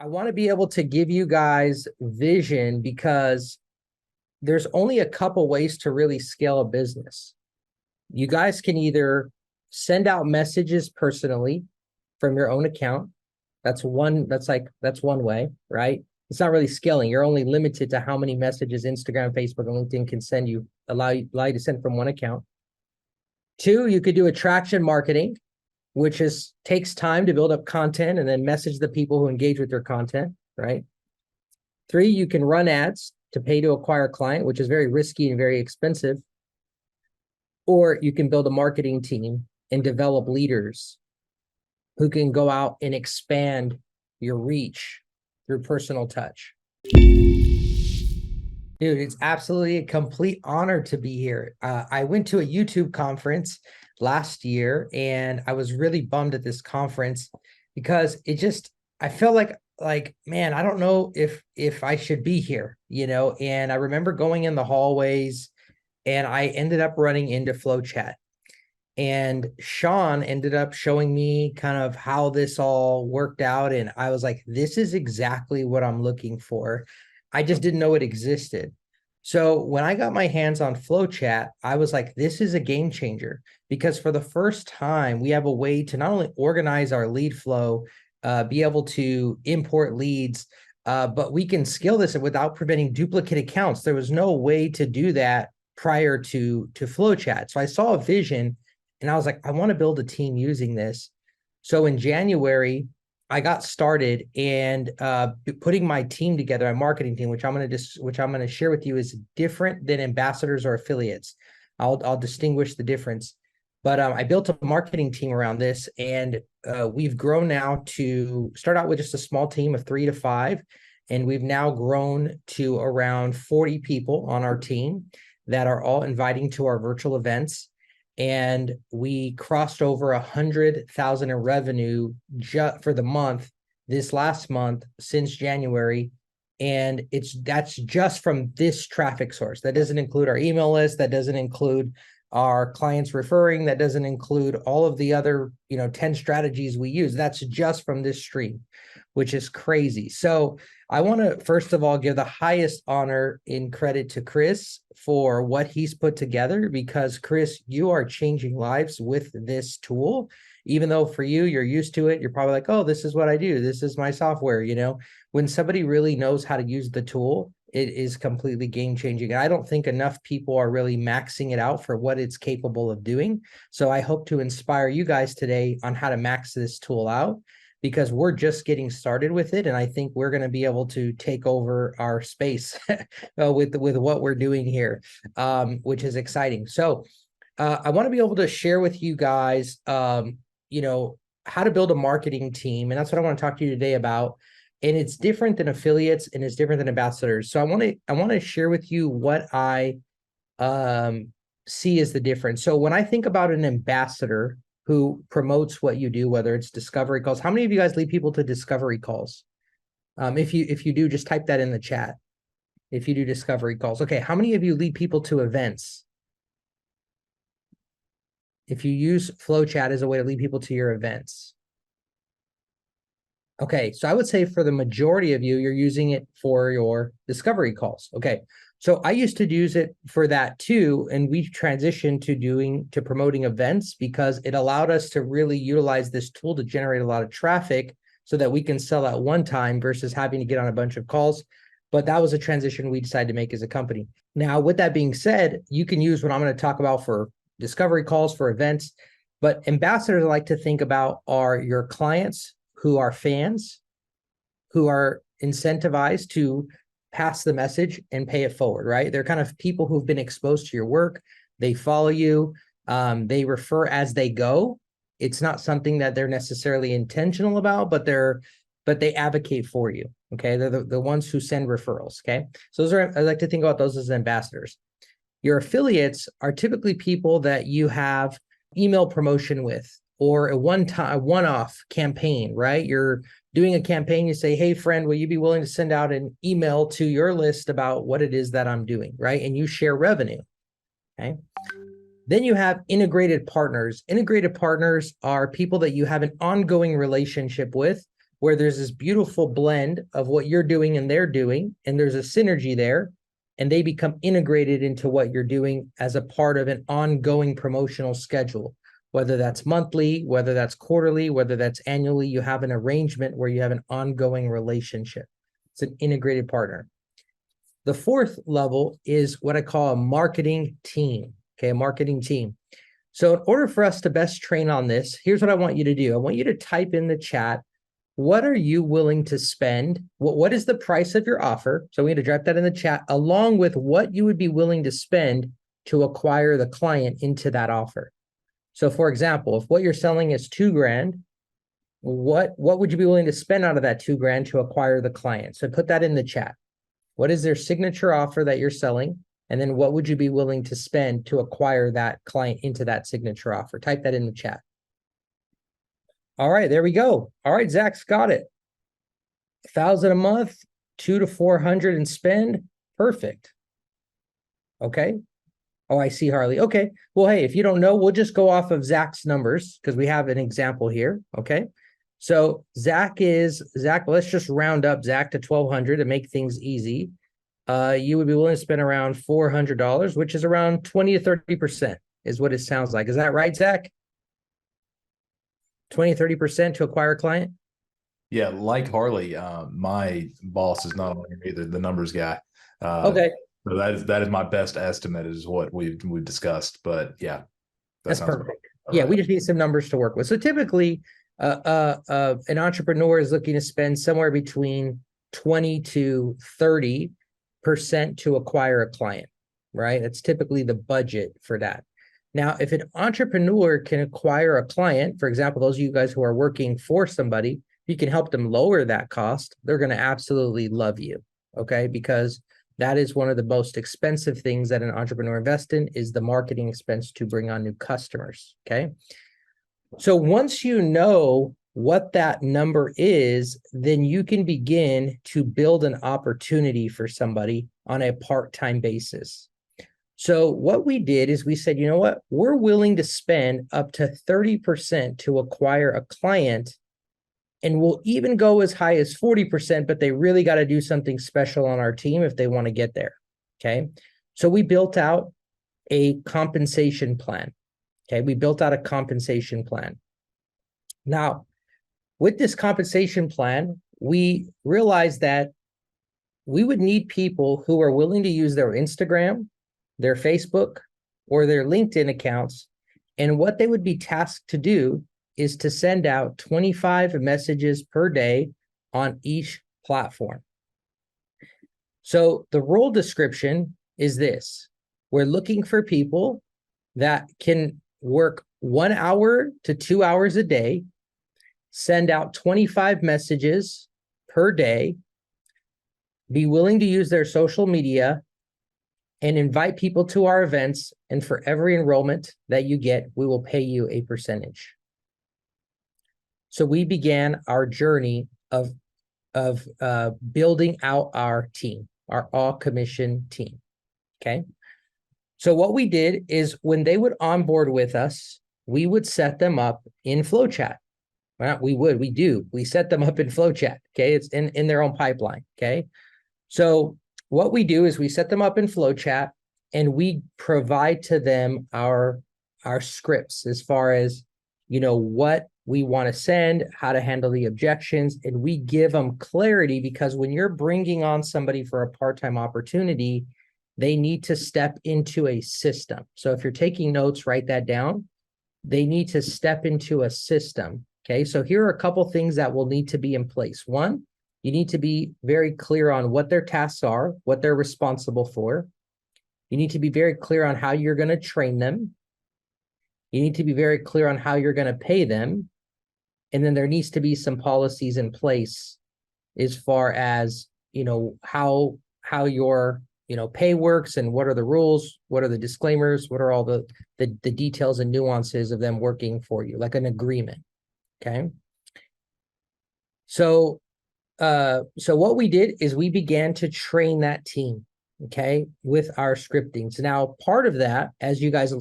I want to be able to give you guys vision because there's only a couple ways to really scale a business. You guys can either send out messages personally from your own account. That's one way, right? It's not really scaling. You're only limited to how many messages Instagram, Facebook, and LinkedIn can send you, allow you to send from one account. Two, you could do attraction marketing, which takes time to build up content and then message the people who engage with your content, right? Three, you can run ads to pay to acquire a client, which is very risky and very expensive. Or you can build a marketing team and develop leaders who can go out and expand your reach through personal touch. Dude, it's absolutely a complete honor to be here. I went to a YouTube conference last year and I was really bummed at this conference because I felt like, man, I don't know if I should be here, and I remember going in the hallways and I ended up running into FlowChat. And Sean ended up showing me kind of how this all worked out. And I was like, this is exactly what I'm looking for. I just didn't know it existed. So when I got my hands on FlowChat, I was like, this is a game changer because for the first time, we have a way to not only organize our lead flow, be able to import leads, but we can scale this without preventing duplicate accounts. There was no way to do that prior to FlowChat. So I saw a vision and I was like, I want to build a team using this. So in January, I got started and putting my team together, my marketing team, which I'm going to share with you, is different than ambassadors or affiliates. I'll distinguish the difference. But I built a marketing team around this, and we've grown now to start out with just a small team of 3 to 5, and we've now grown to around 40 people on our team that are all inviting to our virtual events. And we crossed over 100,000 in revenue just for the month, this last month since January. And that's just from this traffic source. That doesn't include our email list. That doesn't include our clients referring. That doesn't include all of the other, 10 strategies we use. That's just from this stream, which is crazy. So I want to, first of all, give the highest honor and credit to Chris for what he's put together, because Chris, you are changing lives with this tool. Even though for you, you're used to it, you're probably like, oh, this is what I do. This is my software. When somebody really knows how to use the tool, it is completely game changing. And I don't think enough people are really maxing it out for what it's capable of doing. So I hope to inspire you guys today on how to max this tool out, because we're just getting started with it. And I think we're going to be able to take over our space with what we're doing here, which is exciting. So I want to be able to share with you guys, how to build a marketing team. And that's what I want to talk to you today about. And it's different than affiliates and it's different than ambassadors. So I want to share with you what I see as the difference. So when I think about an ambassador who promotes what you do, whether it's discovery calls. How many of you guys lead people to discovery calls? If you do, just type that in the chat. If you do discovery calls. Okay, how many of you lead people to events? If you use FlowChat as a way to lead people to your events. Okay, so I would say for the majority of you, you're using it for your discovery calls. Okay, so I used to use it for that too, and we transitioned to promoting events because it allowed us to really utilize this tool to generate a lot of traffic so that we can sell at one time versus having to get on a bunch of calls. But that was a transition we decided to make as a company. Now, with that being said, you can use what I'm going to talk about for discovery calls, for events, but ambassadors I like to think about are your clients who are fans, who are incentivized to pass the message and pay it forward, right? They're kind of people who've been exposed to your work. They follow you. They refer as they go. It's not something that they're necessarily intentional about, but they advocate for you. Okay, they're the ones who send referrals. Okay, so I like to think about those as ambassadors. Your affiliates are typically people that you have email promotion with, or a one-off campaign, right? You're doing a campaign, you say, hey, friend, will you be willing to send out an email to your list about what it is that I'm doing, right? And you share revenue, okay? Then you have integrated partners. Integrated partners are people that you have an ongoing relationship with, where there's this beautiful blend of what you're doing and they're doing, and there's a synergy there, and they become integrated into what you're doing as a part of an ongoing promotional schedule, whether that's monthly, whether that's quarterly, whether that's annually. You have an arrangement where you have an ongoing relationship. It's an integrated partner. The fourth level is what I call a marketing team. Okay, a marketing team. So in order for us to best train on this, here's what I want you to do. I want you to type in the chat, what are you willing to spend? What is the price of your offer? So we need to drop that in the chat, along with what you would be willing to spend to acquire the client into that offer. So for example, if what you're selling is $2,000, what would you be willing to spend out of that $2,000 to acquire the client? So put that in the chat. What is their signature offer that you're selling? And then what would you be willing to spend to acquire that client into that signature offer? Type that in the chat. All right, there we go. All right, Zach's got it. 1,000 a month, 200 to 400 and spend. Perfect. Okay. Oh, I see, Harley. Okay. Well, hey, if you don't know, we'll just go off of Zach's numbers because we have an example here. Okay. So Zach, let's just round up Zach to 1,200 to make things easy. You would be willing to spend around $400, which is around 20 to 30% is what it sounds like. Is that right, Zach? 20, 30% to acquire a client? Yeah, like Harley, my boss is not on here either, the numbers guy. Okay. So that is my best estimate is what we've discussed. But yeah, that's perfect. Yeah, we just need some numbers to work with. So typically, an entrepreneur is looking to spend somewhere between 20 to 30% to acquire a client, right? That's typically the budget for that. Now, if an entrepreneur can acquire a client, for example, those of you guys who are working for somebody, you can help them lower that cost, they're going to absolutely love you, okay? Because that is one of the most expensive things that an entrepreneur invests in is the marketing expense to bring on new customers, okay? So once you know what that number is, then you can begin to build an opportunity for somebody on a part-time basis. So what we did is we said, you know what, we're willing to spend up to 30% to acquire a client, and we'll even go as high as 40%, but they really got to do something special on our team if they want to get there, okay? So we built out a compensation plan, okay? We built out a compensation plan. Now, with this compensation plan, we realized that we would need people who are willing to use their Instagram, their Facebook, or their LinkedIn accounts. And what they would be tasked to do is to send out 25 messages per day on each platform. So the role description is this. We're looking for people that can work 1 hour to 2 hours a day, send out 25 messages per day, be willing to use their social media, and invite people to our events. And for every enrollment that you get, we will pay you a percentage. So we began our journey of building out our team, our all commission team. Okay. So what we did is when they would onboard with us, we would set them up in FlowChat. Well, we set them up in FlowChat. Okay. It's in their own pipeline. Okay. So what we do is we set them up in FlowChat and we provide to them our scripts as far as, what we want to send, how to handle the objections, and we give them clarity because when you're bringing on somebody for a part-time opportunity, they need to step into a system. So if you're taking notes, write that down. They need to step into a system. Okay, so here are a couple things that will need to be in place. One, you need to be very clear on what their tasks are, what they're responsible for. You need to be very clear on how you're going to train them. You need to be very clear on how you're going to pay them. And then there needs to be some policies in place as far as, how your, pay works and what are the rules, what are the disclaimers, what are all the details and nuances of them working for you, like an agreement. Okay. So what we did is we began to train that team, okay, with our scripting. So now part of that, as you guys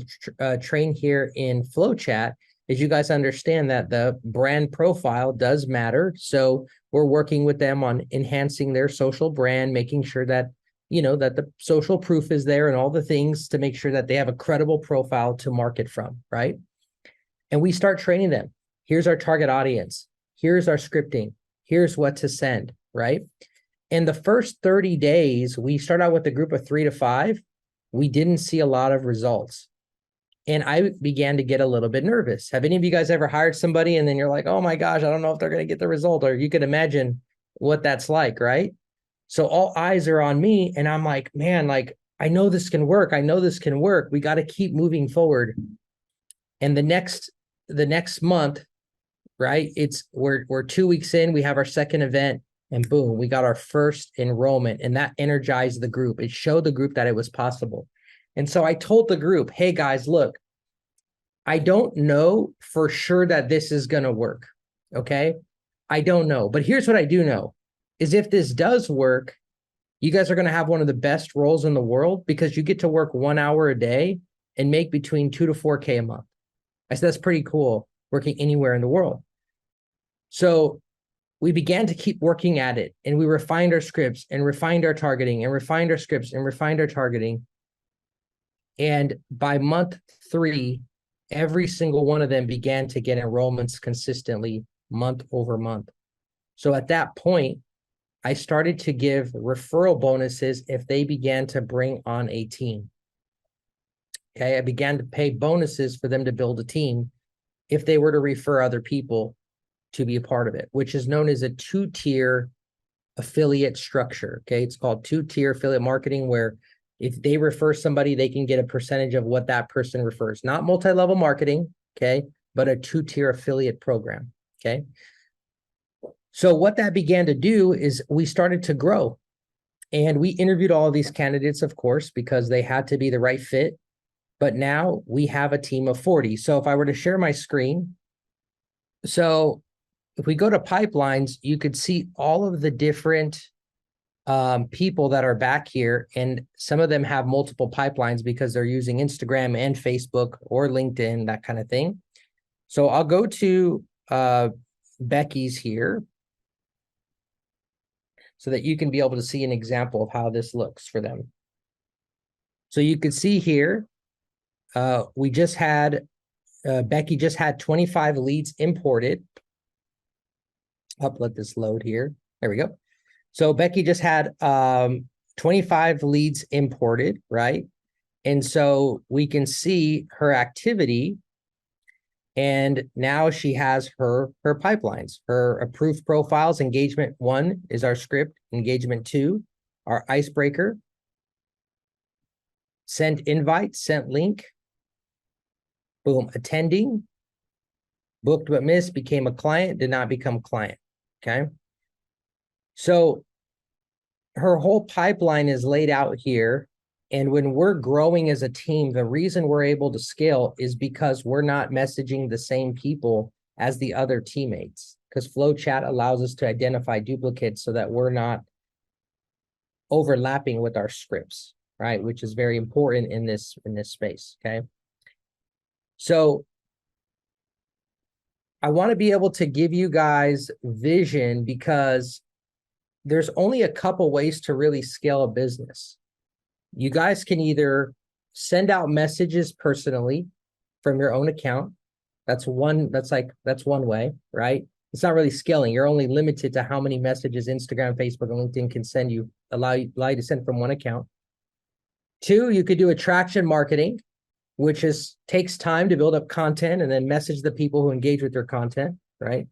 train here in FlowChat, is you guys understand that the brand profile does matter. So we're working with them on enhancing their social brand, making sure that, that the social proof is there and all the things to make sure that they have a credible profile to market from, right? And we start training them. Here's our target audience. Here's our scripting. Here's what to send, right? In the first 30 days, we start out with a group of 3 to 5. We didn't see a lot of results. And I began to get a little bit nervous. Have any of you guys ever hired somebody and then you're like, oh my gosh, I don't know if they're going to get the result? Or you can imagine what that's like, right? So all eyes are on me. And I'm like, man, like, I know this can work. I know this can work. We got to keep moving forward. And the next month, right? We're 2 weeks in, we have our second event, and boom, we got our first enrollment, and that energized the group. It showed the group that it was possible. And so I told the group, hey guys, look, I don't know for sure that this is going to work. Okay. I don't know, but here's what I do know is if this does work, you guys are going to have one of the best roles in the world because you get to work 1 hour a day and make between 2 to 4K a month. I said, that's pretty cool working anywhere in the world. So we began to keep working at it, and we refined our scripts and refined our targeting and refined our scripts and refined our targeting. And by month 3, every single one of them began to get enrollments consistently month over month. So at that point, I started to give referral bonuses if they began to bring on a team. Okay, I began to pay bonuses for them to build a team if they were to refer other people to be a part of it, which is known as a 2-tier affiliate structure. Okay, it's called 2-tier affiliate marketing, where if they refer somebody, they can get a percentage of what that person refers. Not multi-level marketing, okay, but a 2-tier affiliate program. Okay. So what that began to do is we started to grow, and we interviewed all of these candidates, of course, because they had to be the right fit. But now we have a team of 40. So if I were to share my screen, so if we go to pipelines, you could see all of the different people that are back here, and some of them have multiple pipelines because they're using Instagram and Facebook or LinkedIn, that kind of thing. So I'll go to Becky's here so that you can be able to see an example of how this looks for them. So you can see here, we just had, Becky just had 25 leads imported. Let this load here. There we go. So Becky just had 25 leads imported, right? And so we can see her activity. And now she has her pipelines, her approved profiles. Engagement 1 is our script. Engagement 2, our icebreaker. Sent invite, sent link. Boom, attending. Booked but missed, became a client, did not become client. Okay. So her whole pipeline is laid out here. And when we're growing as a team, the reason we're able to scale is because we're not messaging the same people as the other teammates, because FlowChat allows us to identify duplicates so that we're not overlapping with our scripts, right? Which is very important in this space. Okay. So I want to be able to give you guys vision because there's only a couple ways to really scale a business. You guys can either send out messages personally from your own account. That's one way, right? It's not really scaling. You're only limited to how many messages Instagram, Facebook, and LinkedIn can send you, allow you to send from one account. 2, you could do attraction marketing, which takes time to build up content and then message the people who engage with your content, right?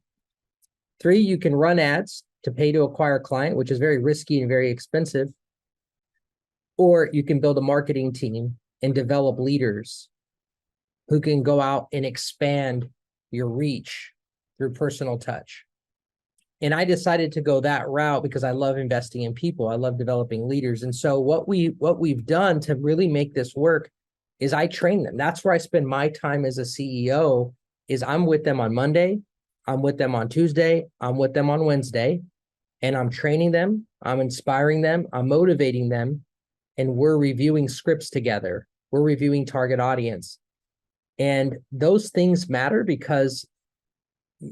3, you can run ads to pay to acquire a client, which is very risky and very expensive. Or you can build a marketing team and develop leaders who can go out and expand your reach through personal touch. And I decided to go that route because I love investing in people. I love developing leaders. And so what we've done to really make this work is I train them. That's where I spend my time as a CEO, is I'm with them on Monday, I'm with them on Tuesday, I'm with them on Wednesday, and I'm training them, I'm inspiring them, I'm motivating them, and we're reviewing scripts together. We're reviewing target audience. And those things matter because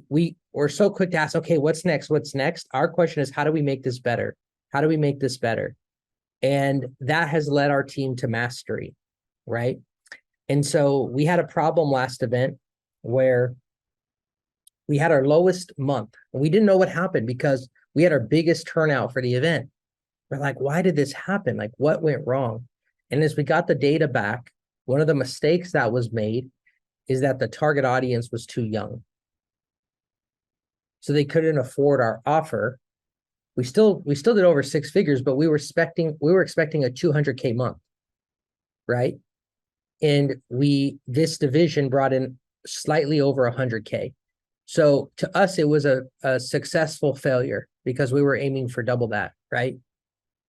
we're so quick to ask, okay, what's next? What's next? Our question is, how do we make this better? How do we make this better? And that has led our team to mastery, right? And so we had a problem last event where we had our lowest month. And we didn't know what happened because we had our biggest turnout for the event. We're like, why did this happen? Like, what went wrong? And as we got the data back, one of the mistakes that was made is that the target audience was too young. So they couldn't afford our offer. We still did over six figures, but we were expecting a 200K month, right? And this division brought in slightly over 100K. So to us, it was a successful failure because we were aiming for double that, right?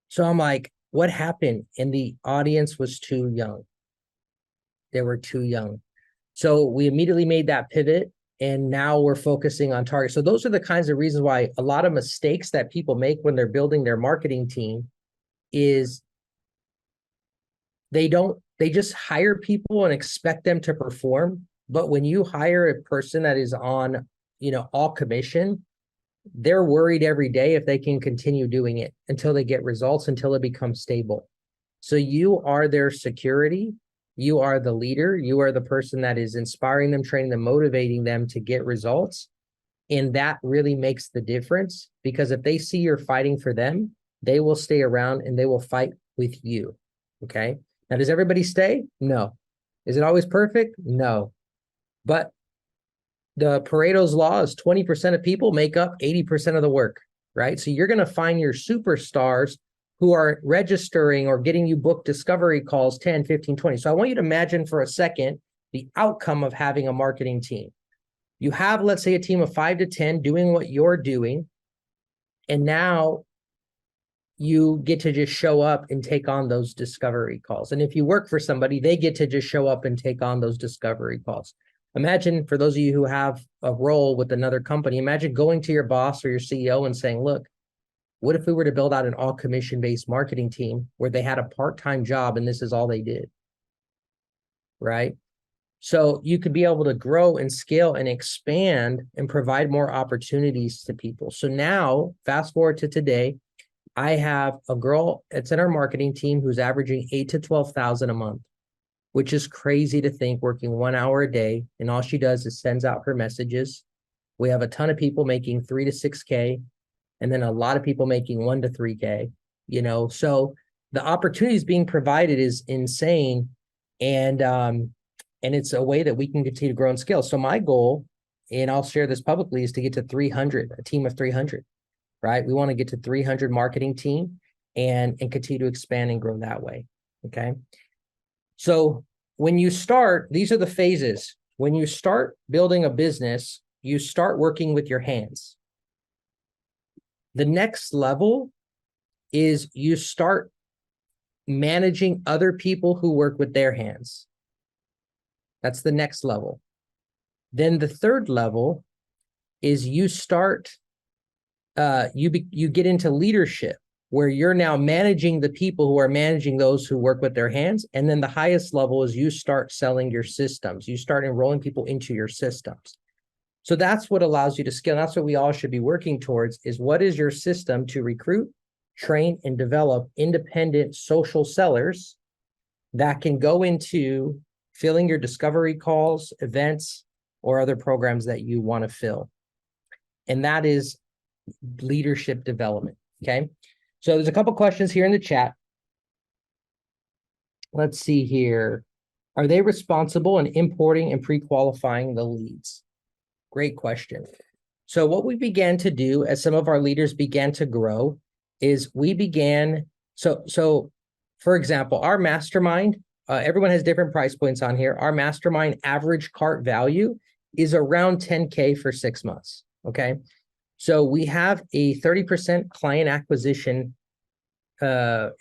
So I'm like, what happened? And the audience was too young. They were too young. So we immediately made that pivot, and now we're focusing on target. So those are the kinds of reasons why a lot of mistakes that people make when they're building their marketing team is they just hire people and expect them to perform. But when you hire a person that is on, all commission, they're worried every day if they can continue doing it until they get results, until it becomes stable. So you are their security. You are the leader. You are the person that is inspiring them, training them, motivating them to get results. And that really makes the difference, because if they see you're fighting for them, they will stay around and they will fight with you. Okay. Now, does everybody stay? No. Is it always perfect? No. But the Pareto's law is 20% of people make up 80% of the work, right? So you're going to find your superstars who are registering or getting you booked discovery calls 10, 15, 20. So I want you to imagine for a second the outcome of having a marketing team. You have, let's say, a team of 5 to 10 doing what you're doing, and now you get to just show up and take on those discovery calls. And if you work for somebody, they get to just show up and take on those discovery calls. Imagine, for those of you who have a role with another company, imagine going to your boss or your CEO and saying, look, what if we were to build out an all commission-based marketing team where they had a part-time job and this is all they did, right? So you could be able to grow and scale and expand and provide more opportunities to people. So now, fast forward to today, I have a girl that's in our marketing team who's averaging 8 to 12,000 a month, which is crazy to think, working 1 hour a day, and all she does is sends out her messages. We have a ton of people making 3 to 6K, and then a lot of people making 1 to 3K, so the opportunities being provided is insane. And it's a way that we can continue to grow and scale. So my goal, and I'll share this publicly, is to get to 300, a team of 300, right? We want to get to 300 marketing team and continue to expand and grow that way, okay? So when you start, these are the phases. When you start building a business, you start working with your hands. The next level is you start managing other people who work with their hands. That's the next level. Then the third level is you start, you get into leadership, where you're now managing the people who are managing those who work with their hands. And then the highest level is you start selling your systems. You start enrolling people into your systems. So that's what allows you to scale. That's what we all should be working towards, is what is your system to recruit, train, and develop independent social sellers that can go into filling your discovery calls, events, or other programs that you want to fill. And that is leadership development, okay? So there's a couple questions here in the chat. Let's see here. Are they responsible in importing and pre-qualifying the leads? Great question. So what we began to do as some of our leaders began to grow is we began, so for example, our mastermind, everyone has different price points on here. Our mastermind average cart value is around 10K for 6 months, okay? So we have a 30% client acquisition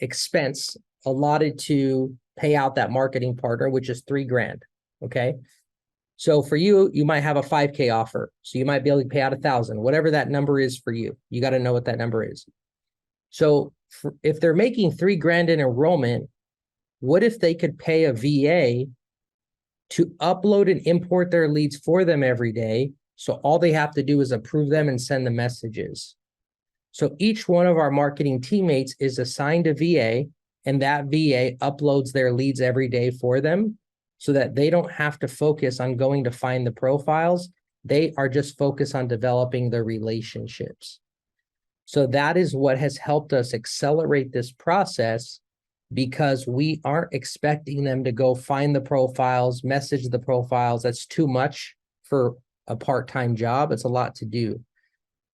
expense allotted to pay out that marketing partner, which is $3,000, okay? So for you, you might have a 5K offer. So you might be able to pay out 1,000, whatever that number is for you. You got to know what that number is. So if they're making $3,000 in enrollment, what if they could pay a VA to upload and import their leads for them every day. So all they have to do is approve them and send the messages. So each one of our marketing teammates is assigned a VA, and that VA uploads their leads every day for them so that they don't have to focus on going to find the profiles. They are just focused on developing the relationships. So that is what has helped us accelerate this process, because we aren't expecting them to go find the profiles, message the profiles. That's too much for a part-time job. It's a lot to do.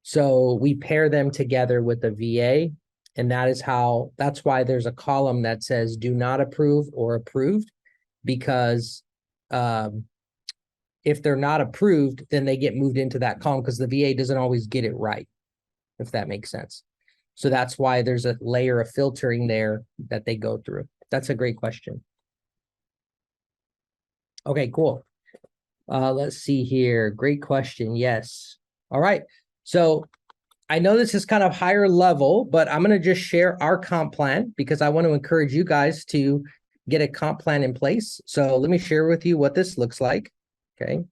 So we pair them together with the VA, and that's why there's a column that says do not approve or approved, because if they're not approved, then they get moved into that column because the VA doesn't always get it right, if that makes sense. So that's why there's a layer of filtering there that they go through. That's a great question. Okay, cool. Let's see here. Great question. Yes. All right. So I know this is kind of higher level, but I'm going to just share our comp plan because I want to encourage you guys to get a comp plan in place. So let me share with you what this looks like. Okay.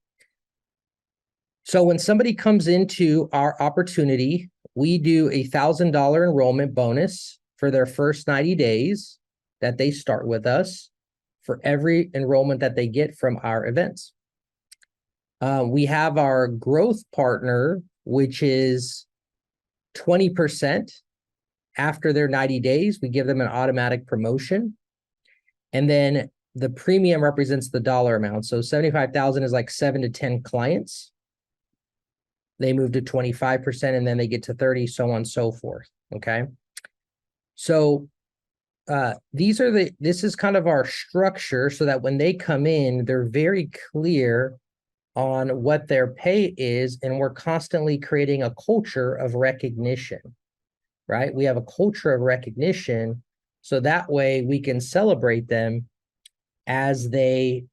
So when somebody comes into our opportunity, we do $1,000 enrollment bonus for their first 90 days that they start with us for every enrollment that they get from our events. We have our growth partner, which is 20% after their 90 days. We give them an automatic promotion. And then the premium represents the dollar amount. So 75,000 is like 7 to 10 clients. They move to 25%, and then they get to 30, so on and so forth. Okay. So this is kind of our structure so that when they come in, they're very clear on what their pay is, and we're constantly creating a culture of recognition, right? We have a culture of recognition, so that way we can celebrate them as they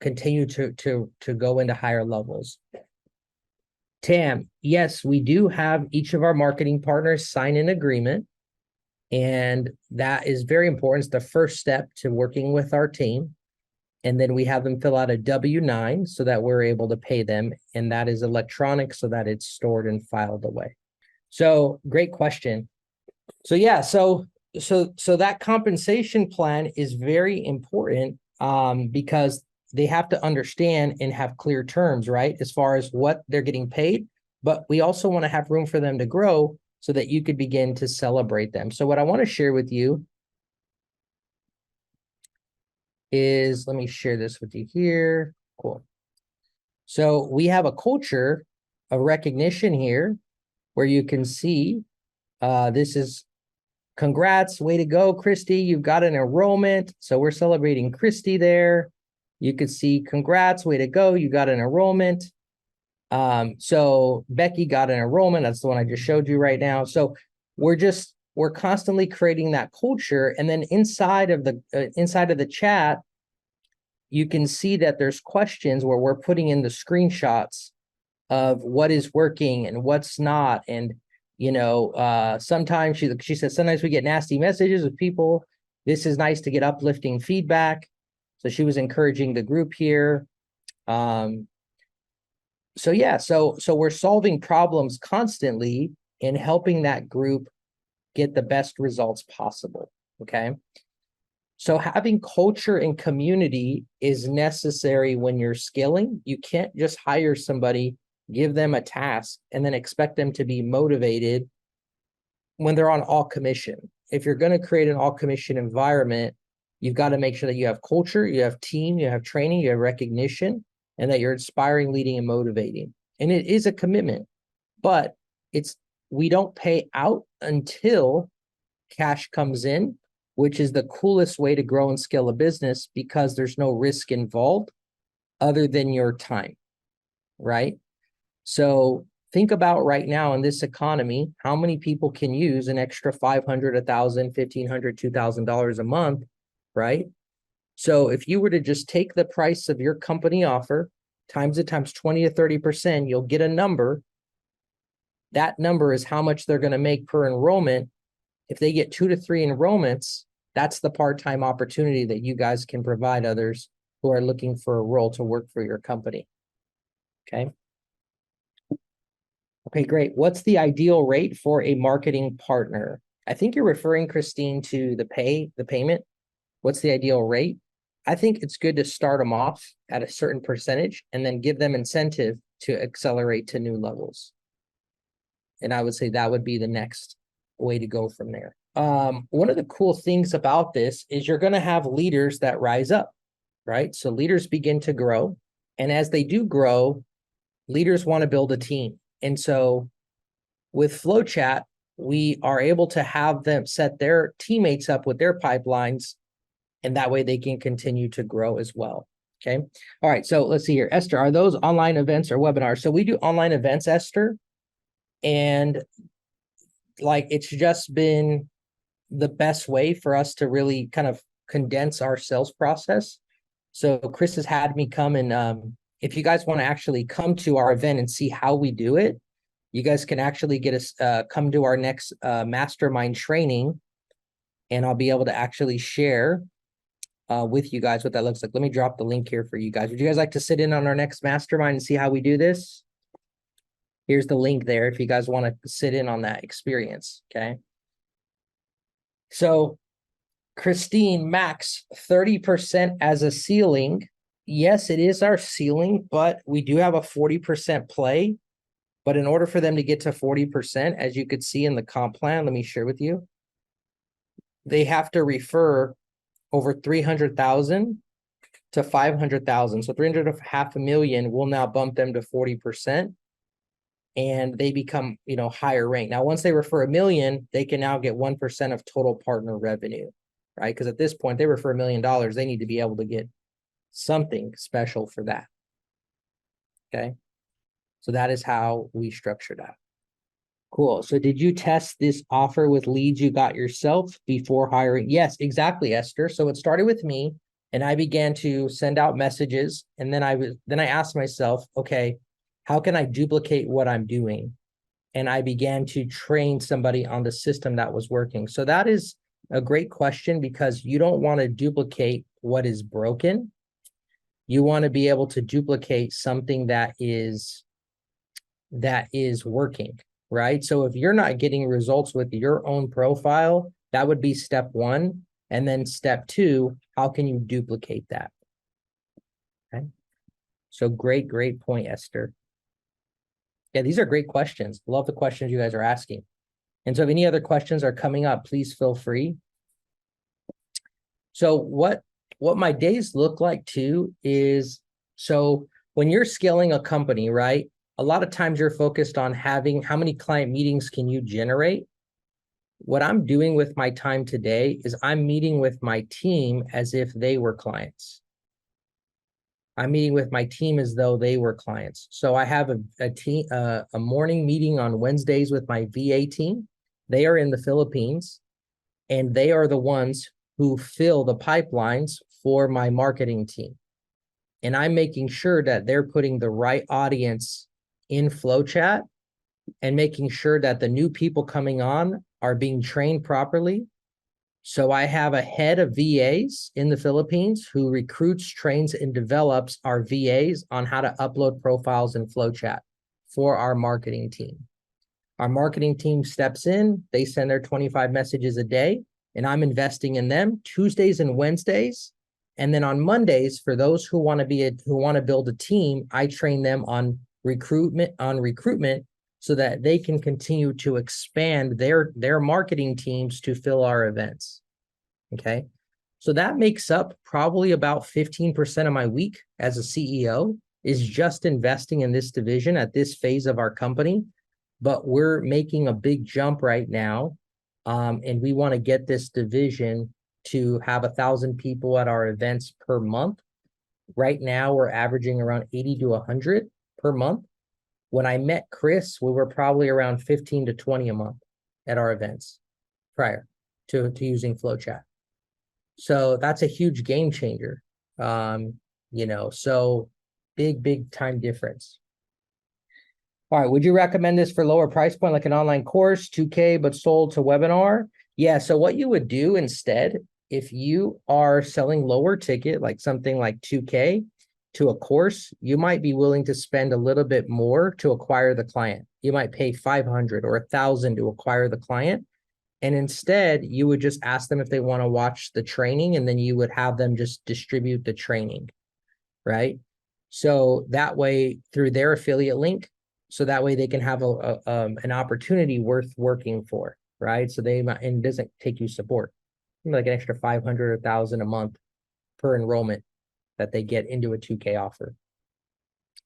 continue to go into higher levels. Tam, yes, we do have each of our marketing partners sign an agreement, and that is very important. It's the first step to working with our team. And then we have them fill out a W-9 so that we're able to pay them, and that is electronic so that it's stored and filed away. So great question. So yeah, so that compensation plan is very important because they have to understand and have clear terms, right? As far as what they're getting paid, but we also want to have room for them to grow so that you could begin to celebrate them. So what I want to share with you is, let me share this with you here. Cool. So we have a culture of recognition here where you can see this is congrats, way to go, Christy. You've got an enrollment. So we're celebrating Christy there. You could see congrats, way to go. You got an enrollment. So Becky got an enrollment. That's the one I just showed you right now. So we're constantly creating that culture. And then inside of the chat, you can see that there's questions where we're putting in the screenshots of what is working and what's not. And, sometimes she said, sometimes we get nasty messages with people. This is nice to get uplifting feedback. So she was encouraging the group here. So we're solving problems constantly and helping that group get the best results possible. Okay. So having culture and community is necessary when you're scaling. You can't just hire somebody, give them a task, and then expect them to be motivated when they're on all commission. If you're going to create an all commission environment, you've got to make sure that you have culture, you have team, you have training, you have recognition, and that you're inspiring, leading, and motivating. And it is a commitment, but we don't pay out until cash comes in, which is the coolest way to grow and scale a business because there's no risk involved other than your time, right? So think about right now in this economy, how many people can use an extra $500, $1,000, $1,500, $2,000 a month, right? So if you were to just take the price of your company offer, times it times 20 to 30%, you'll get a number. That number is how much they're going to make per enrollment. If they get 2 to 3 enrollments That's the part-time opportunity that you guys can provide others who are looking for a role to work for your company. Okay. Okay, great. What's the ideal rate for a marketing partner? I think you're referring, Christine, to the payment. What's the ideal rate? I think it's good to start them off at a certain percentage and then give them incentive to accelerate to new levels. And I would say that would be the next way to go from there. One of the cool things about this is you're going to have leaders that rise up, right? So leaders begin to grow. And as they do grow, leaders want to build a team. And so with FlowChat, we are able to have them set their teammates up with their pipelines, and that way they can continue to grow as well. Okay. All right. So let's see here. Esther, are those online events or webinars? So we do online events, Esther. And like, it's just been the best way for us to really kind of condense our sales process. So Chris has had me come and if you guys want to actually come to our event and see how we do it, you guys can actually get us come to our next mastermind training, and I'll be able to actually share with you guys what that looks like. Let me drop the link here for you guys. Would you guys like to sit in on our next mastermind and see how we do this? Here's the link there if you guys want to sit in on that experience, okay? So Christine, max 30% as a ceiling. Yes, it is our ceiling, but we do have a 40% play. But in order for them to get to 40%, as you could see in the comp plan, let me share with you, they have to refer over 300,000 to 500,000. So 300 of $500,000 will now bump them to 40%. And they become, higher rank. Now, once they refer $1 million, they can now get 1% of total partner revenue, right? Because at this point, they refer $1 million, they need to be able to get something special for that. Okay. So that is how we structure that. Cool. So did you test this offer with leads you got yourself before hiring? Yes, exactly, Esther. So it started with me and I began to send out messages. And then I asked myself, okay, how can I duplicate what I'm doing? And I began to train somebody on the system that was working. So that is a great question, because you don't want to duplicate what is broken. You want to be able to duplicate something that is working, right? So if you're not getting results with your own profile, that would be step one. And then step two, how can you duplicate that? Okay. So great point, Esther. Yeah, these are great questions. Love the questions you guys are asking. And so if any other questions are coming up, please feel free. So what my days look like too is, so when you're scaling a company, right? A lot of times you're focused on having how many client meetings can you generate. What I'm doing with my time today is I'm meeting with my team as if they were clients. I'm meeting with my team as though they were clients. So I have a morning meeting on Wednesdays with my VA team. They are in the Philippines, and they are the ones who fill the pipelines for my marketing team. And I'm making sure that they're putting the right audience in FlowChat and making sure that the new people coming on are being trained properly. So I have a head of VAs in the Philippines who recruits, trains, and develops our VAs on how to upload profiles in FlowChat for our marketing team. Our marketing team steps in, they send their 25 messages a day, and I'm investing in them Tuesdays and Wednesdays. And then on Mondays, for those who want to build a team, I train them on recruitment so that they can continue to expand their marketing teams to fill our events. Okay. So that makes up probably about 15% of my week as a CEO is just investing in this division at this phase of our company. But we're making a big jump right now. And we want to get this division to have 1,000 people at our events per month. Right now, we're averaging around 80 to 100 per month. When I met Chris, we were probably around 15 to 20 a month at our events prior to using FlowChat. So that's a huge game changer. So big time difference. All right, would you recommend this for lower price point, like an online course, $2K, but sold to webinar? Yeah, so what you would do instead if you are selling lower ticket, like something like 2K to a course, you might be willing to spend a little bit more to acquire the client. You might pay 500 or 1,000 to acquire the client. And instead, you would just ask them if they want to watch the training, and then you would have them just distribute the training, right? So that way, through their affiliate link, so that way they can have an opportunity worth working for, right? So they might, and it doesn't take you support, like an extra 500 or 1,000 a month per enrollment that they get into a 2K offer.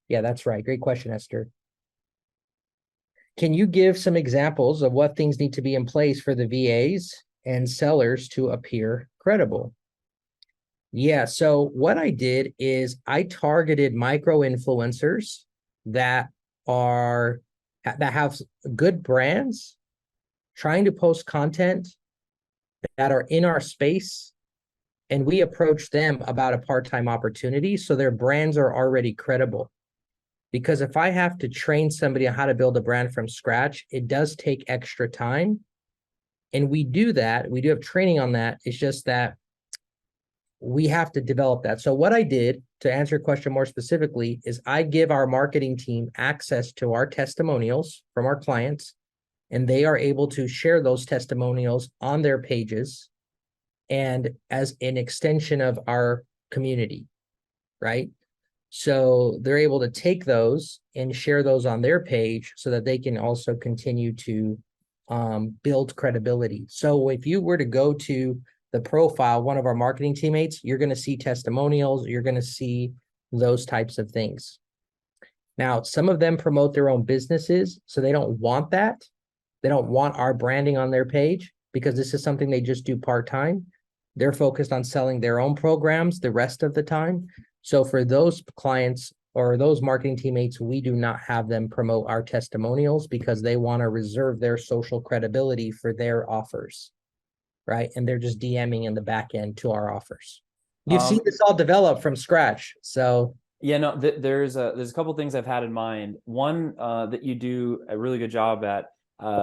Yeah, that's right. Great question, Esther. Can you give some examples of what things need to be in place for the VAs and sellers to appear credible? Yeah, so what I did is I targeted micro influencers that are that have good brands, trying to post content that are in our space, and we approach them about a part-time opportunity so their brands are already credible. Because if I have to train somebody on how to build a brand from scratch, it does take extra time. And we do that. We do have training on that. It's just that we have to develop that. So what I did, to answer your question more specifically, is I give our marketing team access to our testimonials from our clients, and they are able to share those testimonials on their pages and as an extension of our community, right? So they're able to take those and share those on their page so that they can also continue to build credibility. So if you were to go to the profile, one of our marketing teammates, you're going to see testimonials, you're going to see those types of things. Now, some of them promote their own businesses, so they don't want that. They don't want our branding on their page because this is something they just do part-time. They're focused on selling their own programs the rest of the time. So for those clients or those marketing teammates, we do not have them promote our testimonials because they want to reserve their social credibility for their offers, right? And they're just DMing in the back end to our offers. You've seen this all develop from scratch. So yeah, no, there's a couple things I've had in mind. One that you do a really good job at.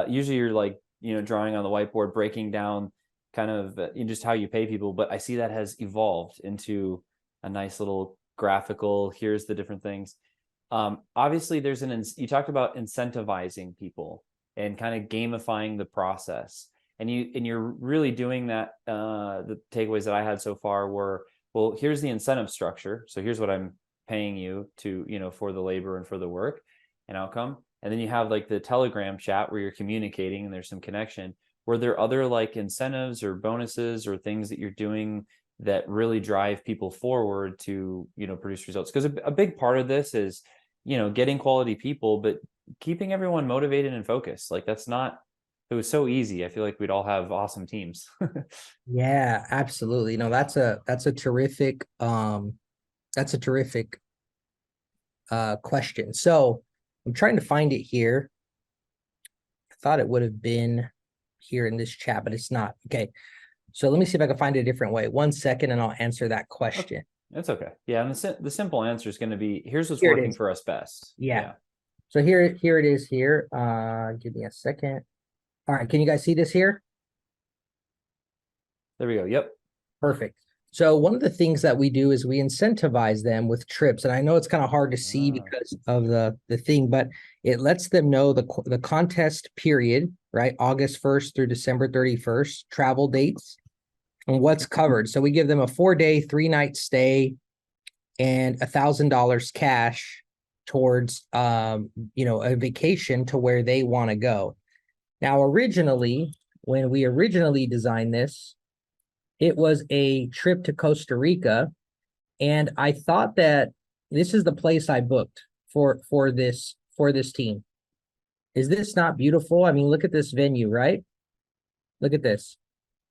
Usually you're like, drawing on the whiteboard, breaking down kind of just how you pay people. But I see that has evolved into a nice little graphical. Here's the different things. Obviously, there's you talked about incentivizing people and kind of gamifying the process. And you're really doing that. The takeaways that I had so far were, well, here's the incentive structure. So here's what I'm paying you to, for the labor and for the work and outcome. And then you have like the Telegram chat where you're communicating and there's some connection. Were there other like incentives or bonuses or things that you're doing that really drive people forward to, produce results? Because a big part of this is, getting quality people, but keeping everyone motivated and focused. Like it was so easy. I feel like we'd all have awesome teams. yeah, absolutely. No, that's a terrific question. So I'm trying to find it here. I thought it would have been here in this chat, but it's not. Okay. So let me see if I can find it a different way. 1 second and I'll answer that question. That's okay. Yeah. And the simple answer is going to be, here's what's Here working for us best. Yeah. So here it is here. Give me a second. All right. Can you guys see this here? There we go. Yep. Perfect. So one of the things that we do is we incentivize them with trips. And I know it's kind of hard to see because of the thing, but it lets them know the contest period, right? August 1st through December 31st, travel dates and what's covered. So we give them a 4-day, 3-night stay and $1,000 cash towards, a vacation to where they want to go. Now, when we originally designed this, it was a trip to Costa Rica, and I thought that this is the place I booked for this team. Is this not beautiful? I mean, look at this venue, right? Look at this.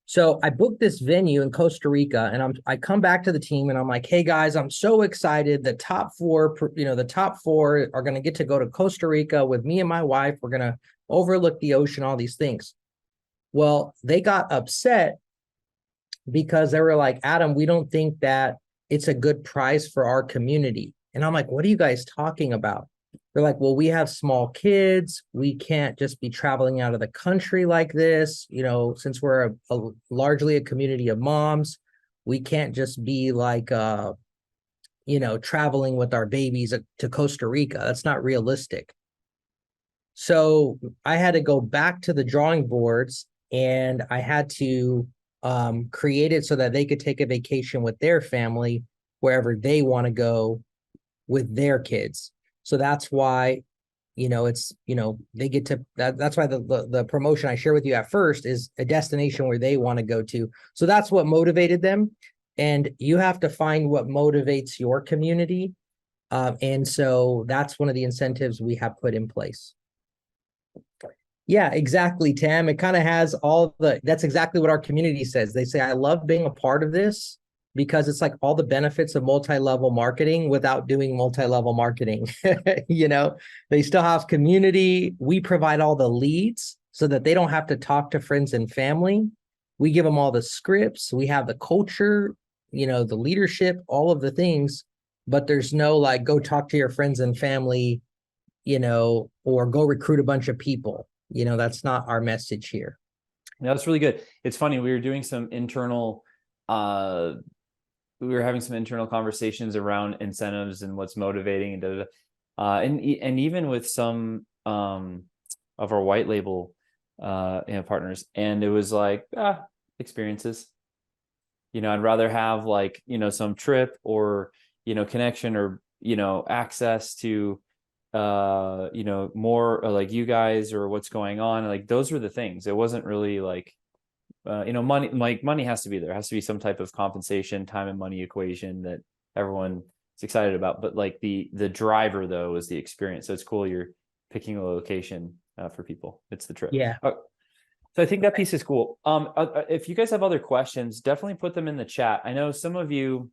So I booked this venue in Costa Rica, and I come back to the team and I'm like, hey guys, I'm so excited. The top four are going to get to go to Costa Rica with me and my wife. We're going to overlook the ocean, all these things. Well, they got upset because they were like, Adam, we don't think that it's a good price for our community. And I'm like, what are you guys talking about? They're like, well, we have small kids. We can't just be traveling out of the country like this. You know, since we're largely a community of moms, we can't just be like, you know, traveling with our babies to Costa Rica. That's not realistic. So I had to go back to the drawing boards, and I had to create it so that they could take a vacation with their family wherever they want to go with their kids. So that's why, you know, it's, you know, they get to that's why the promotion I share with you at first is a destination where they want to go to. So that's what motivated them. And you have to find what motivates your community. And so that's one of the incentives we have put in place. Yeah, exactly, Tam. It kind of has that's exactly what our community says. They say, I love being a part of this because it's like all the benefits of multi-level marketing without doing multi-level marketing. You know, they still have community. We provide all the leads so that they don't have to talk to friends and family. We give them all the scripts. We have the culture, you know, the leadership, all of the things, but there's no like, go talk to your friends and family, you know, or go recruit a bunch of people. You know, that's not our message here. No, that's really good. It's funny, we were doing some internal we were having some internal conversations around incentives and what's motivating and and even with some of our white label you know, partners, and it was like experiences. You know, I'd rather have like, you know, some trip or, you know, connection or, you know, access to you know, more like you guys or what's going on. Like those were the things. It wasn't really like you know, money, like money has to be there. Has to be some type of compensation, time and money equation that everyone is excited about. But like the driver though is the experience. So it's cool you're picking a location for people. It's the trip. Yeah. So I think that piece is cool. If you guys have other questions, definitely put them in the chat. I know some of you,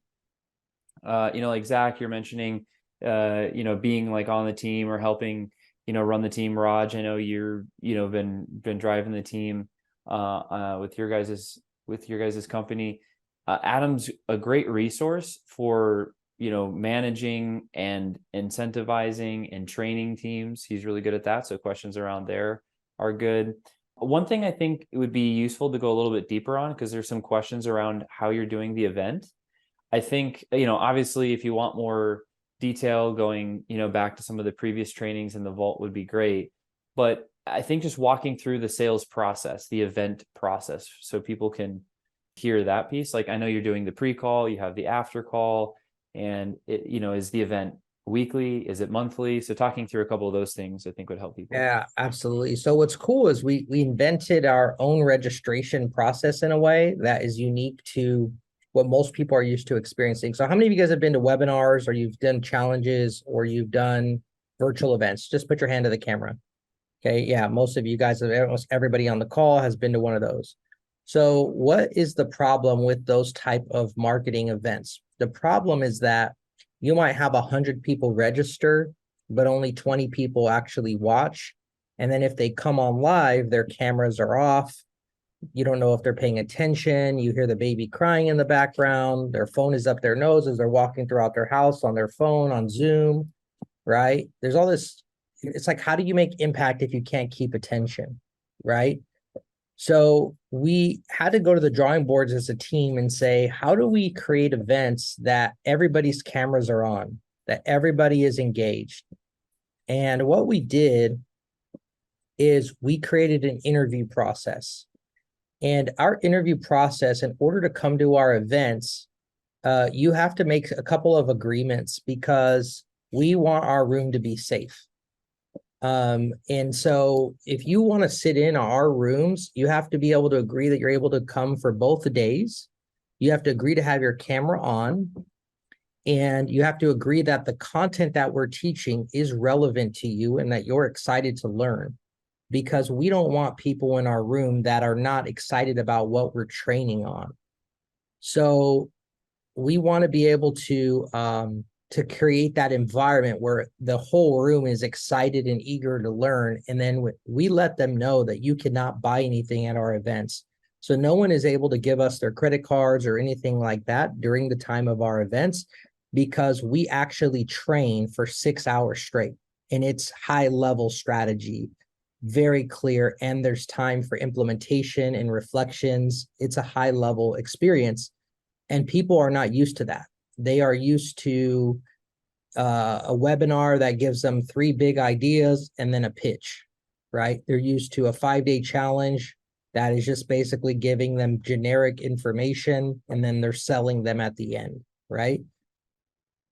you know, like Zach, you're mentioning, you know, being like on the team or helping, you know, run the team. Raj, I know you're, you know, been driving the team with your guys's company. Adam's a great resource for, you know, managing and incentivizing and training teams. He's really good at that. So questions around there are good. One thing I think it would be useful to go a little bit deeper on, because there's some questions around how you're doing the event. I think, you know, obviously if you want more detail going, you know, back to some of the previous trainings in the vault would be great. But I think just walking through the sales process, the event process, so people can hear that piece. Like I know you're doing the pre-call, you have the after call, and it, you know, is the event weekly? Is it monthly? So talking through a couple of those things, I think would help people. Yeah, absolutely. So what's cool is we invented our own registration process in a way that is unique to what most people are used to experiencing. So how many of you guys have been to webinars, or you've done challenges, or you've done virtual events? Just put your hand to the camera. Okay, yeah, most of you guys, almost everybody on the call has been to one of those. So what is the problem with those type of marketing events? The problem is that you might have 100 people register, but only 20 people actually watch. And then if they come on live, their cameras are off. You don't know if they're paying attention. You hear the baby crying in the background. Their phone is up their nose as they're walking throughout their house on their phone, on Zoom, right? There's all this. It's like, how do you make impact if you can't keep attention, right? So we had to go to the drawing boards as a team and say, how do we create events that everybody's cameras are on, that everybody is engaged? And what we did is we created an interview process. And our interview process, in order to come to our events, you have to make a couple of agreements because we want our room to be safe. And so if you want to sit in our rooms, you have to be able to agree that you're able to come for both the days. You have to agree to have your camera on, and you have to agree that the content that we're teaching is relevant to you and that you're excited to learn, because we don't want people in our room that are not excited about what we're training on. So we want to be able to create that environment where the whole room is excited and eager to learn. And then we let them know that you cannot buy anything at our events. So no one is able to give us their credit cards or anything like that during the time of our events, because we actually train for 6 hours straight. and it's high level strategy, very clear, and there's time for implementation and reflections. It's a high level experience, and people are not used to that. They are used to a webinar that gives them 3 big ideas and then a pitch, right? They're used to a 5-day challenge that is just basically giving them generic information and then they're selling them at the end, right?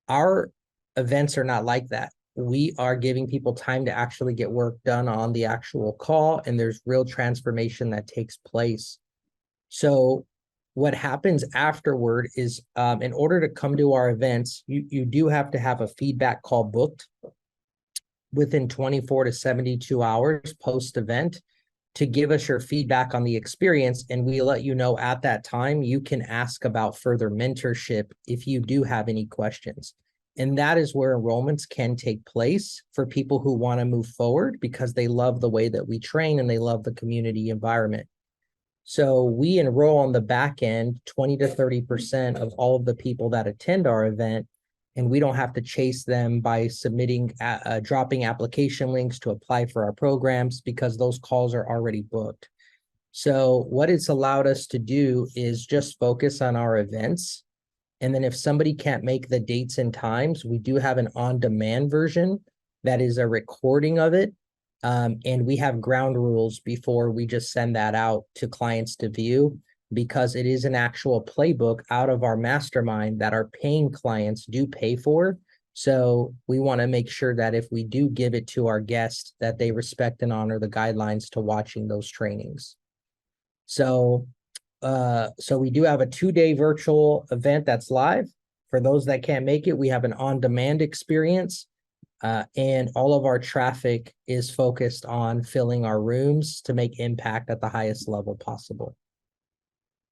Our events are not like that. We are giving people time to actually get work done on the actual call, and there's real transformation that takes place. So what happens afterward is, in order to come to our events, you do have to have a feedback call booked within 24 to 72 hours post-event to give us your feedback on the experience. And we let you know at that time, you can ask about further mentorship if you do have any questions. And that is where enrollments can take place for people who want to move forward because they love the way that we train and they love the community environment. So we enroll on the back end 20 to 30% of all of the people that attend our event, and we don't have to chase them by submitting, dropping application links to apply for our programs because those calls are already booked. So what it's allowed us to do is just focus on our events. And then if somebody can't make the dates and times, we do have an on-demand version that is a recording of it. And we have ground rules before we just send that out to clients to view, because it is an actual playbook out of our mastermind that our paying clients do pay for. So we want to make sure that if we do give it to our guests, that they respect and honor the guidelines to watching those trainings. So we do have a 2-day virtual event that's live. For those that can't make it, we have an on-demand experience. And all of our traffic is focused on filling our rooms to make impact at the highest level possible.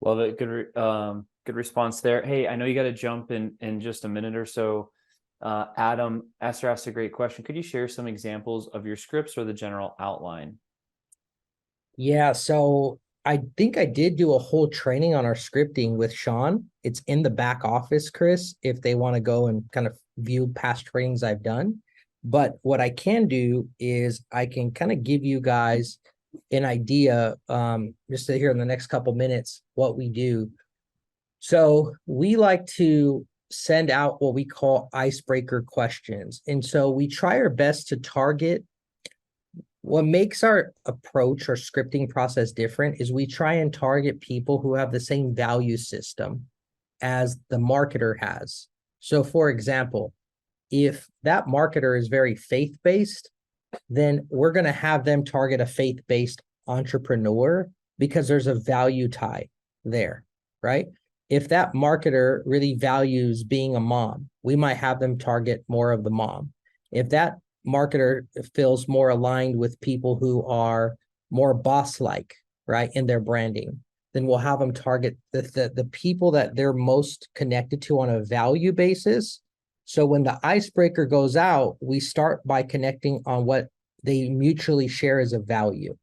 Love it. Good response there. Hey, I know you got to jump in just a minute or so. Adam asked a great question. Could you share some examples of your scripts or the general outline? Yeah, so I think I did do a whole training on our scripting with Sean. It's in the back office, Chris, if they want to go and kind of view past trainings I've done. But what I can do is I can kind of give you guys an idea, just to hear in the next couple minutes what we do. So we like to send out what we call icebreaker questions. And so we try our best to target. What makes our approach or scripting process different is we try and target people who have the same value system as the marketer has. So for example, if that marketer is very faith-based, then we're going to have them target a faith-based entrepreneur because there's a value tie there, right? If that marketer really values being a mom, we might have them target more of the mom. If that marketer feels more aligned with people who are more boss-like, right, in their branding, then we'll have them target the people that they're most connected to on a value basis. So when the icebreaker goes out, we start by connecting on what they mutually share as a value.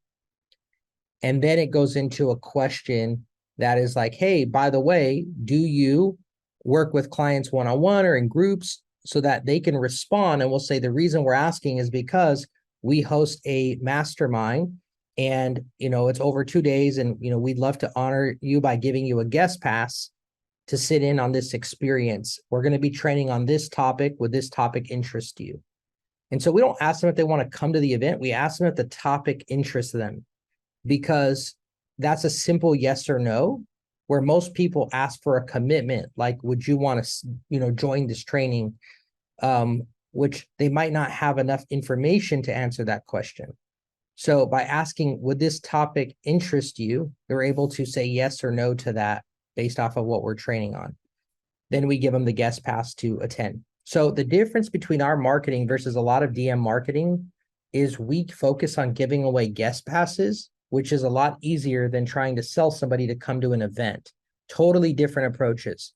And then it goes into a question that is like, hey, by the way, do you work with clients one-on-one or in groups, so that they can respond? And we'll say the reason we're asking is because we host a mastermind and, it's over 2 days, and, we'd love to honor you by giving you a guest pass to sit in on this experience. We're going to be training on this topic. Would this topic interest you? And so we don't ask them if they want to come to the event. We ask them if the topic interests them, because that's a simple yes or no, where most people ask for a commitment. Like, would you want to, join this training? Which they might not have enough information to answer that question. So by asking, would this topic interest you? They're able to say yes or no to that based off of what we're training on. Then we give them the guest pass to attend. So the difference between our marketing versus a lot of DM marketing is we focus on giving away guest passes, which is a lot easier than trying to sell somebody to come to an event. Totally different approaches.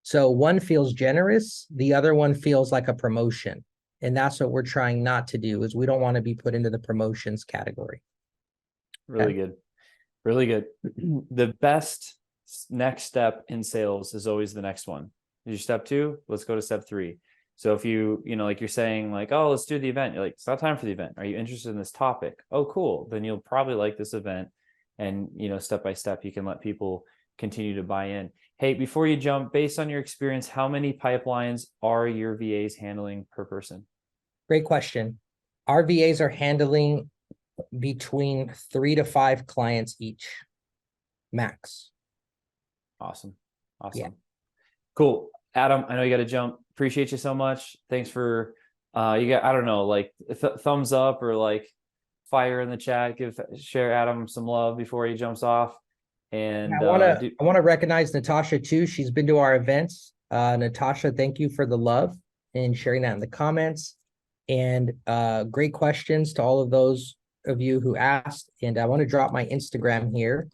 So one feels generous, the other one feels like a promotion. And that's what we're trying not to do, is we don't want to be put into the promotions category. Really good. Really good. The best next step in sales is always the next one. Your step 2, let's go to step 3. So if you know, like you're saying like, oh, let's do the event. You're like, it's not time for the event. Are you interested in this topic? Oh, cool. Then you'll probably like this event. And, you know, step by step, you can let people continue to buy in. Hey, before you jump, based on your experience, how many pipelines are your VAs handling per person? Great question. Our VAs are handling between 3 to 5 clients each, max. Awesome. Yeah. Cool. Adam, I know you got to jump. Appreciate you so much. Thanks for you got, I don't know, like thumbs up or like fire in the chat. Share Adam some love before he jumps off. And I want to recognize Natasha too. She's been to our events. Natasha, thank you for the love and sharing that in the comments. And great questions to all of those of you who asked. And I want to drop my Instagram here.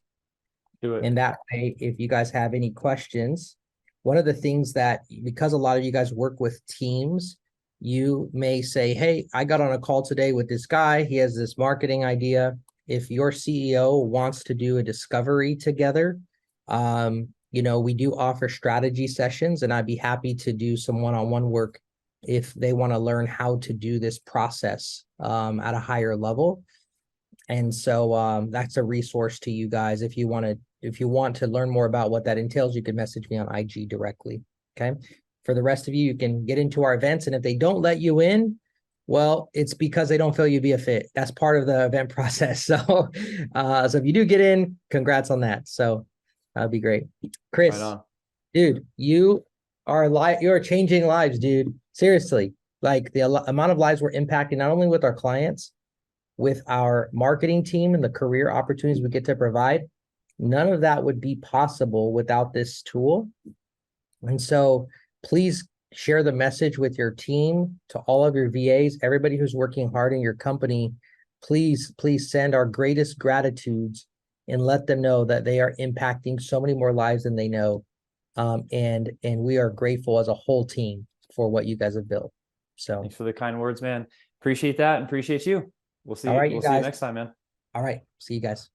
do it. And that way, if you guys have any questions, one of the things that, because a lot of you guys work with teams, you may say, hey, I got on a call today with this guy. He has this marketing idea. If your CEO wants to do a discovery together, you know, we do offer strategy sessions, and I'd be happy to do some one-on-one work if they want to learn how to do this process at a higher level. And so that's a resource to you guys. If you want to learn more about what that entails, you can message me on IG directly. Okay. For the rest of you, you can get into our events. And if they don't let you in, well, it's because they don't feel you'd be a fit. That's part of the event process. So if you do get in, congrats on that. So that'd be great. Chris, Right on. dude, you are changing lives, dude. Seriously. Like the amount of lives we're impacting, not only with our clients, with our marketing team and the career opportunities we get to provide, none of that would be possible without this tool. And so please share the message with your team, to all of your VAs, everybody who's working hard in your company. Please send our greatest gratitudes and let them know that they are impacting so many more lives than they know. And we are grateful as a whole team for what you guys have built. So Thanks for the kind words, man. Appreciate that and appreciate you. We'll see. All right, We'll you see you guys. next time, man. All right. See you guys.